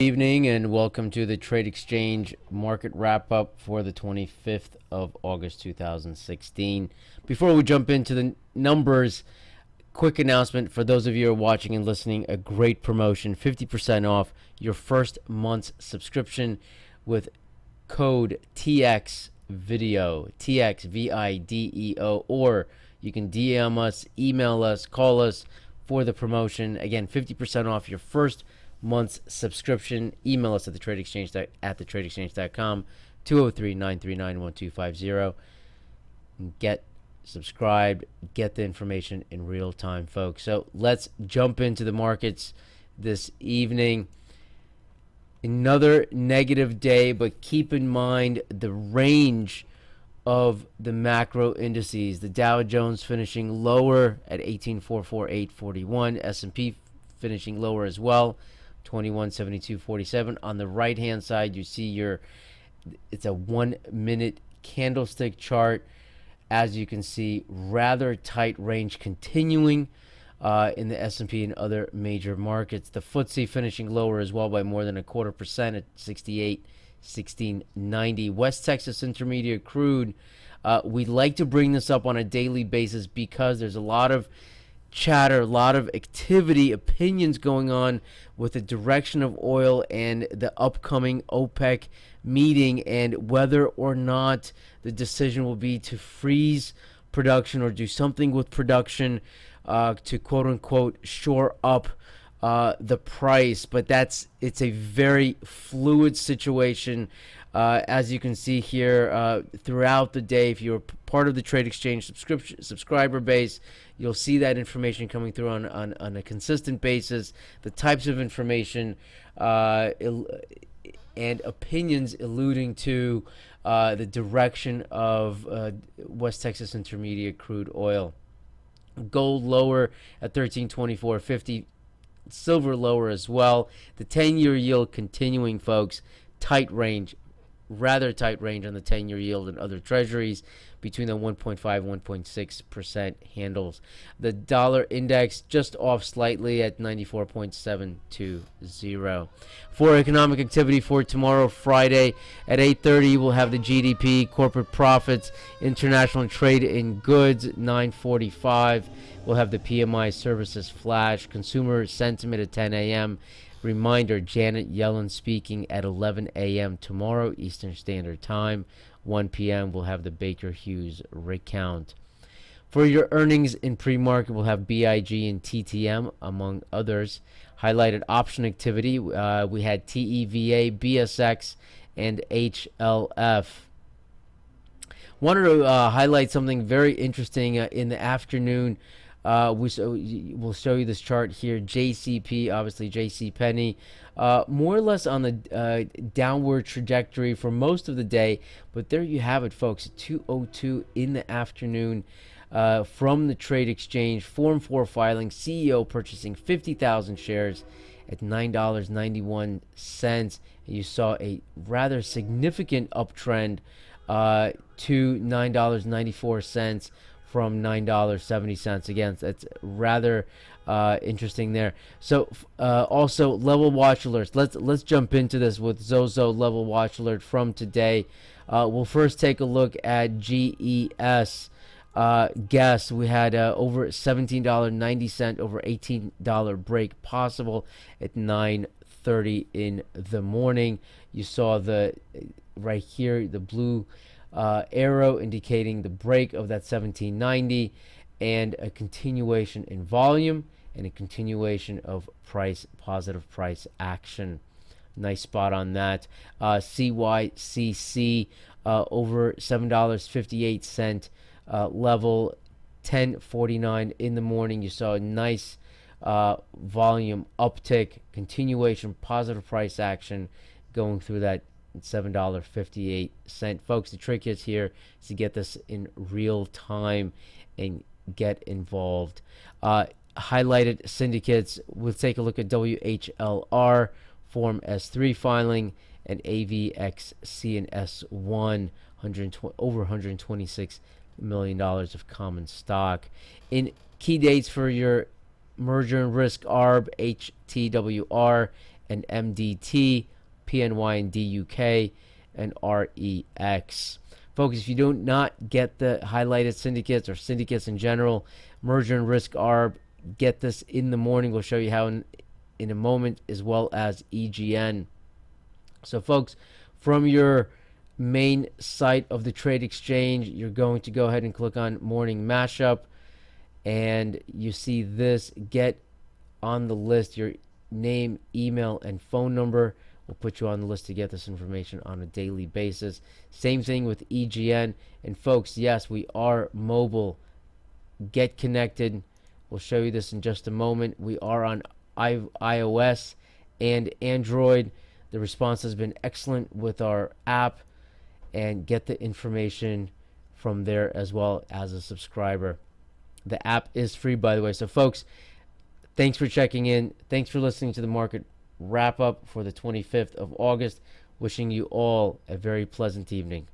Evening and welcome to the TradeXchange market wrap up for the 25th of August 2016. Before we jump into the numbers, quick announcement for those of you who are watching and listening, a great promotion, 50% off your first month's subscription with code TXVIDEO, TXVIDEO, or you can DM us, email us, call us for the promotion. Again, 50% off your first month's subscription. Email us at thetradeexchange.com, 203-939-1250. Get subscribed, get the information in real time, folks. So let's jump into the markets this evening. Another negative day, but keep in mind the range of the macro indices. The Dow Jones finishing lower at 18,448.41. S&P finishing lower as well, 2172.47. On the right hand side, you see it's a 1 minute candlestick chart. As you can see, rather tight range continuing in the S&P and other major markets. The FTSE finishing lower as well by more than 0.25% at 68.1690. West Texas Intermediate crude. We like to bring this up on a daily basis because there's a lot of chatter, a lot of activity, opinions going on with the direction of oil and the upcoming OPEC meeting, and whether or not the decision will be to freeze production or do something with production to quote unquote shore up the price. But it's a very fluid situation. As you can see here, throughout the day, if you're part of the TradeXchange subscriber base, you'll see that information coming through on a consistent basis. The types of information and opinions alluding to the direction of West Texas Intermediate crude oil. Gold lower at 1324.50. Silver lower as well. The 10-year yield continuing, folks. Tight range, rather tight range on the 10-year yield and other treasuries between the 1.5 1.6% handles. The dollar index just off slightly at 94.720. For economic activity for tomorrow, Friday at 8:30, we'll have the GDP, corporate profits, international trade in goods. 9:45, we'll have the PMI services flash, consumer sentiment at 10 a.m. Reminder, Janet Yellen speaking at 11 a.m. tomorrow, Eastern Standard Time. 1 p.m. we'll have the Baker Hughes rig count. For your earnings in pre-market, we'll have BIG and TTM, among others. Highlighted option activity, we had TEVA, BSX, and HLF. Wanted to highlight something very interesting in the afternoon. We'll show you this chart here. JCP, obviously JCPenney, more or less on the downward trajectory for most of the day. But there you have it, folks. 2:02 in the afternoon from the TradeXchange. Form 4 filing. CEO purchasing 50,000 shares at $9.91. You saw a rather significant uptrend to $9.94. from $9.70. Again, that's rather interesting there. So also level watch alerts. Let's jump into this with Zozo level watch alert from today. We'll first take a look at GES. GES, we had over $17.90, over $18 break possible at 9:30 in the morning. You saw the right here, the blue arrow indicating the break of that 1790, and a continuation in volume and a continuation of positive price action. Nice spot on that. CYCC over $7.58 level, 10:49 in the morning. You saw a nice volume uptick, continuation, positive price action going through that $7.58. Folks, the trick is here is to get this in real time and get involved. Highlighted syndicates, we'll take a look at WHLR, Form S3 filing, and AVXC and S1, over $126 million of common stock. In key dates for your merger and risk ARB, HTWR, and MDT, PNY and DUK, and REX. Folks, if you do not get the highlighted syndicates or syndicates in general, merger and risk arb, get this in the morning. We'll show you how in a moment, as well as EGN. So folks, from your main site of the Trade Exchange, you're going to go ahead and click on Morning Mashup, and you see this. Get on the list your name, email, and phone number. We'll put you on the list to get this information on a daily basis. Same thing with EGN. And folks, yes, we are mobile. Get connected. We'll show you this in just a moment. We are on iOS and Android. The response has been excellent with our app, and get the information from there as well as a subscriber. The app is free, by the way. So folks, thanks for checking in. Thanks for listening to the market wrap up for the 25th of August. Wishing you all a very pleasant evening.